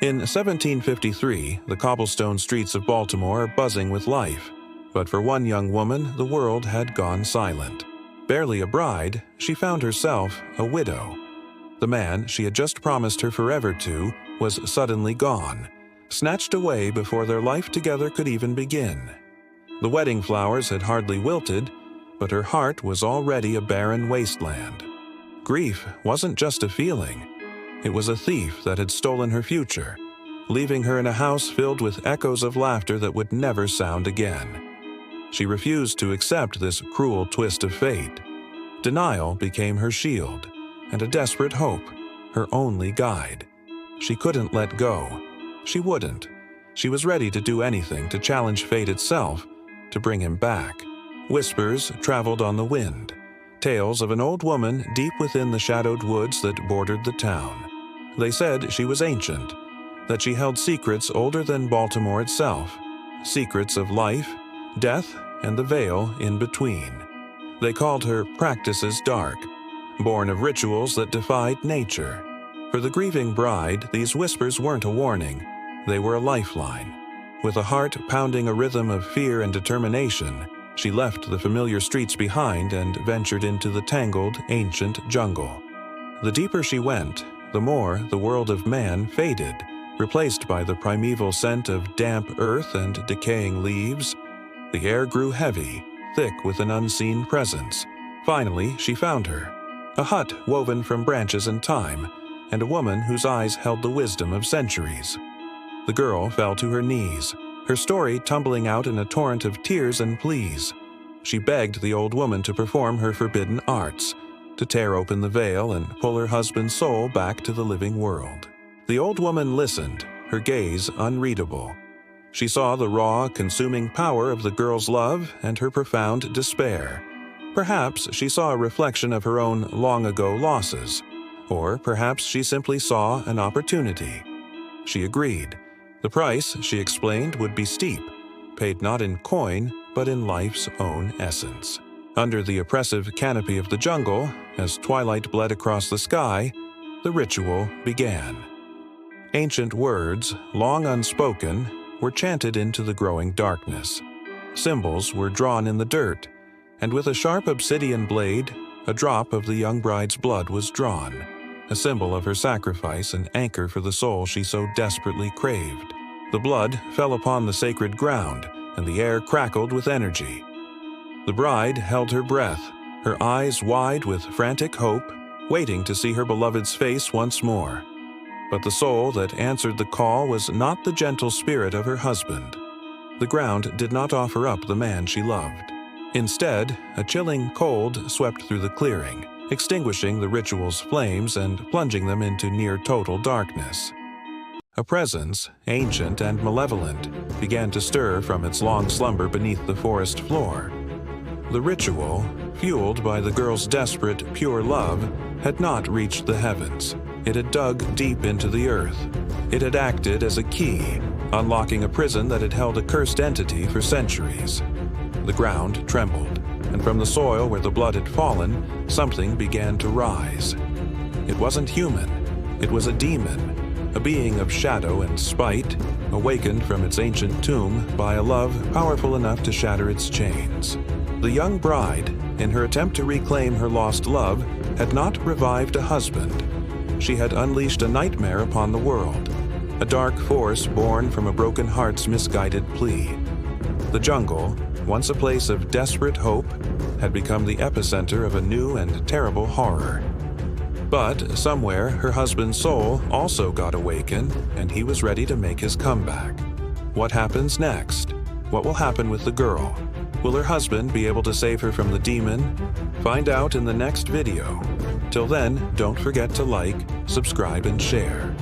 In 1753, the cobblestone streets of Baltimore are buzzing with life, but for one young woman, the world had gone silent. Barely a bride, she found herself a widow. The man she had just promised her forever to was suddenly gone, snatched away before their life together could even begin. The wedding flowers had hardly wilted, but her heart was already a barren wasteland. Grief wasn't just a feeling. It was a thief that had stolen her future, leaving her in a house filled with echoes of laughter that would never sound again. She refused to accept this cruel twist of fate. Denial became her shield, and a desperate hope, her only guide. She couldn't let go. She wouldn't. She was ready to do anything to challenge fate itself, to bring him back. Whispers traveled on the wind, tales of an old woman deep within the shadowed woods that bordered the town. They said she was ancient, that she held secrets older than Baltimore itself, secrets of life, death, and the veil in between. They called her practices dark, born of rituals that defied nature. For the grieving bride, these whispers weren't a warning, they were a lifeline. With a heart pounding a rhythm of fear and determination, she left the familiar streets behind and ventured into the tangled, ancient jungle. The deeper she went, the more the world of man faded, replaced by the primeval scent of damp earth and decaying leaves. The air grew heavy, thick with an unseen presence. Finally, she found her. A hut woven from branches and time, and a woman whose eyes held the wisdom of centuries. The girl fell to her knees, her story tumbling out in a torrent of tears and pleas. She begged the old woman to perform her forbidden arts, to tear open the veil and pull her husband's soul back to the living world. The old woman listened, her gaze unreadable. She saw the raw, consuming power of the girl's love and her profound despair. Perhaps she saw a reflection of her own long-ago losses, or perhaps she simply saw an opportunity. She agreed. The price, she explained, would be steep, paid not in coin, but in life's own essence. Under the oppressive canopy of the jungle, as twilight bled across the sky, the ritual began. Ancient words, long unspoken, were chanted into the growing darkness. Symbols were drawn in the dirt, and with a sharp obsidian blade, a drop of the young bride's blood was drawn, a symbol of her sacrifice and anchor for the soul she so desperately craved. The blood fell upon the sacred ground, and the air crackled with energy. The bride held her breath, her eyes wide with frantic hope, waiting to see her beloved's face once more. But the soul that answered the call was not the gentle spirit of her husband. The ground did not offer up the man she loved. Instead, a chilling cold swept through the clearing, extinguishing the ritual's flames and plunging them into near-total darkness. A presence, ancient and malevolent, began to stir from its long slumber beneath the forest floor. The ritual, fueled by the girl's desperate, pure love, had not reached the heavens. It had dug deep into the earth. It had acted as a key, unlocking a prison that had held a cursed entity for centuries. The ground trembled, and from the soil where the blood had fallen, something began to rise. It wasn't human. It was a demon, a being of shadow and spite, awakened from its ancient tomb by a love powerful enough to shatter its chains. The young bride, in her attempt to reclaim her lost love, had not revived a husband. She had unleashed a nightmare upon the world, a dark force born from a broken heart's misguided plea. The jungle, once a place of desperate hope, had become the epicenter of a new and terrible horror. But somewhere, her husband's soul also got awakened, and he was ready to make his comeback. What happens next? What will happen with the girl? Will her husband be able to save her from the demon? Find out in the next video. Till then, don't forget to like, subscribe, and share.